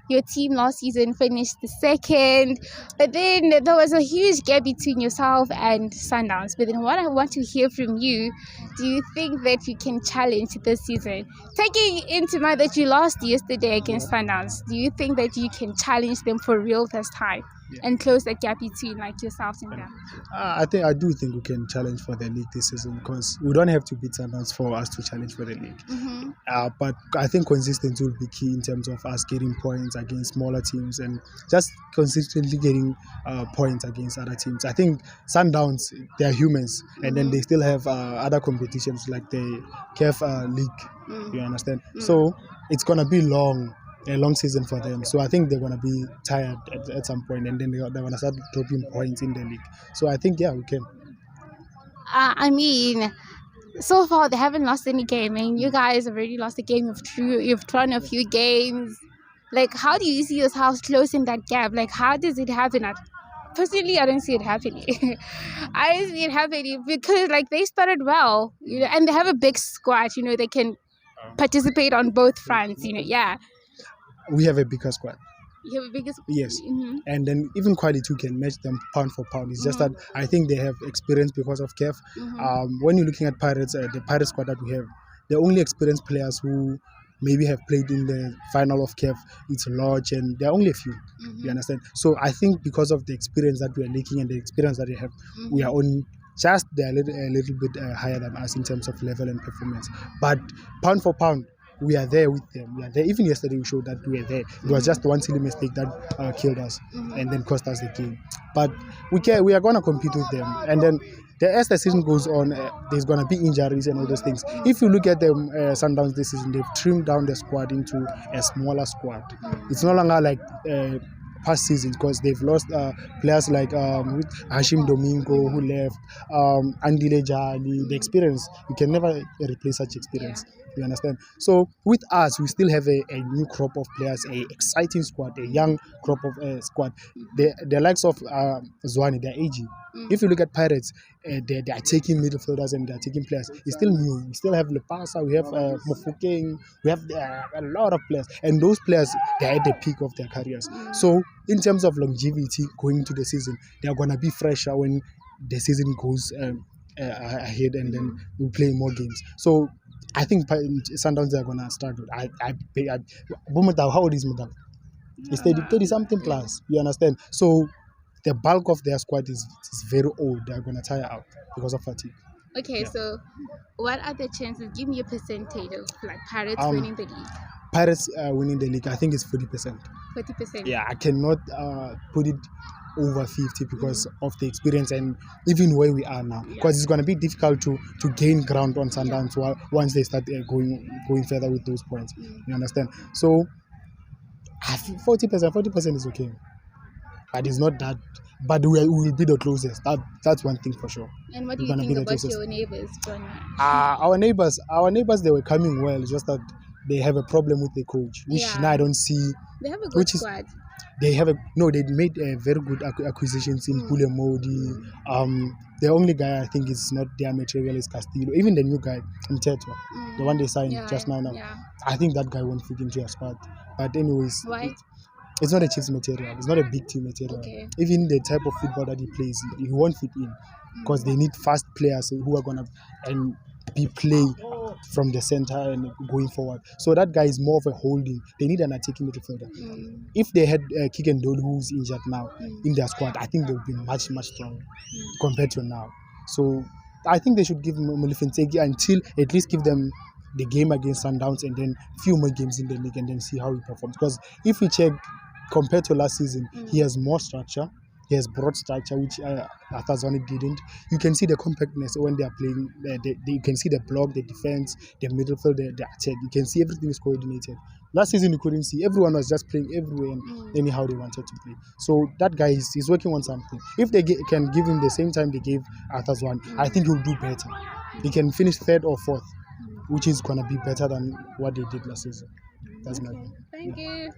your team last season finished the second, but then there was a huge gap between yourself and Sundowns. But then what I want to hear from you, do you think that you can challenge this season? Taking into mind that you lost yesterday against Sundowns, do you think that you can challenge them for real this time and close that gap between like yourselves and them? I do think we can challenge for the league this season, because we don't have to beat Sundowns for us to challenge for the league. But I think consistency will be key in terms of us getting points against smaller teams and just consistently getting points against other teams. I think Sundowns, they are humans, and then they still have other competitions like the CAF league. You understand? So it's gonna be a long season for them. So I think they're gonna be tired at some point, and then they're gonna start dropping points in the league. So I think we can. I mean, so far they haven't lost any game, and you guys have already lost a game. You've drawn a few games. Like, how do you see yourselves closing that gap? Like, how does it happen? Personally, I don't see it happening. I don't see it happening because, like, they started well, and they have a big squad. They can participate on both fronts. We have a bigger squad. You have a bigger squad. Yes, and then even quality too can match them pound for pound. It's just that I think they have experience because of CAF. When you're looking at Pirates, the Pirates squad that we have, the only experienced players who maybe have played in the final of CAF, it's Lodge, and there are only a few. You understand? So I think because of the experience that we are lacking and the experience that they have, we are on just a little bit higher than us in terms of level and performance. But pound for pound, we are there with them. We are there. Even yesterday, we showed that we were there. It was just one silly mistake that killed us and then cost us the game. But we are going to compete with them. And then as the season goes on, there's going to be injuries and all those things. If you look at them, Sundowns this season, they've trimmed down the squad into a smaller squad. It's no longer like past seasons, because they've lost players like Hashim Domingo, who left, Andile Jali. The experience, you can never replace such experience. You understand? So with us, we still have a new crop of players, a exciting squad, a young crop of squad. The likes of Zwane, they're aging. If you look at Pirates, they are taking midfielders and they are taking players. It's still new. We still have Lepasa, we have Mofokeng, we have a lot of players. And those players, they're at the peak of their careers. So in terms of longevity going into the season, they're going to be fresher when the season goes ahead, and then we play more games. So I think Sundowns are going to start good. How old is Mudal? He's 30 something plus. You understand? So the bulk of their squad is very old. They're going to tire out because of fatigue. Okay, so what are the chances? Give me a percentage of like Pirates winning the league. Pirates winning the league, I think it's 40%. 40%? Yeah, I cannot put it over 50 because of the experience and even where we are now. Because it's going to be difficult to gain ground on Sundowns once they start going further with those points. You understand? So 40% is okay. But it's not that. But we will be the closest. That's one thing for sure. And what do you think about your neighbors? Our neighbors, they were coming well. Just that they have a problem with the coach, which now I don't see. They have a good squad. They made very good acquisitions in Mamelodi. The only guy I think is not their material is Castillo. Even the new guy, Mteto, the one they signed just now. I think that guy won't fit into your squad. But anyways, why? It's not a Chiefs material. It's not a big team material. Okay. Even the type of football that he plays, he won't fit in because they need fast players who are gonna be play from the center and going forward. So that guy is more of a holding. They need an attacking midfielder. If they had Kick and Dole, who's injured now in their squad, I think they would be much stronger compared to now. So I think they should give Molifentegi until at least give them the game against Sundowns and then few more games in the league and then see how he performs. Because if you check compared to last season, he has more structure. He has broad structure, which Athazwane didn't. You can see the compactness when they are playing. You can see the block, the defense, the midfield, the attack. You can see everything is coordinated. Last season, you couldn't see. Everyone was just playing everywhere and anyhow they wanted to play. So that guy is working on something. If they can give him the same time they gave Athazwane, I think he'll do better. He can finish third or fourth, which is going to be better than what they did last season. That's my opinion. Thank you.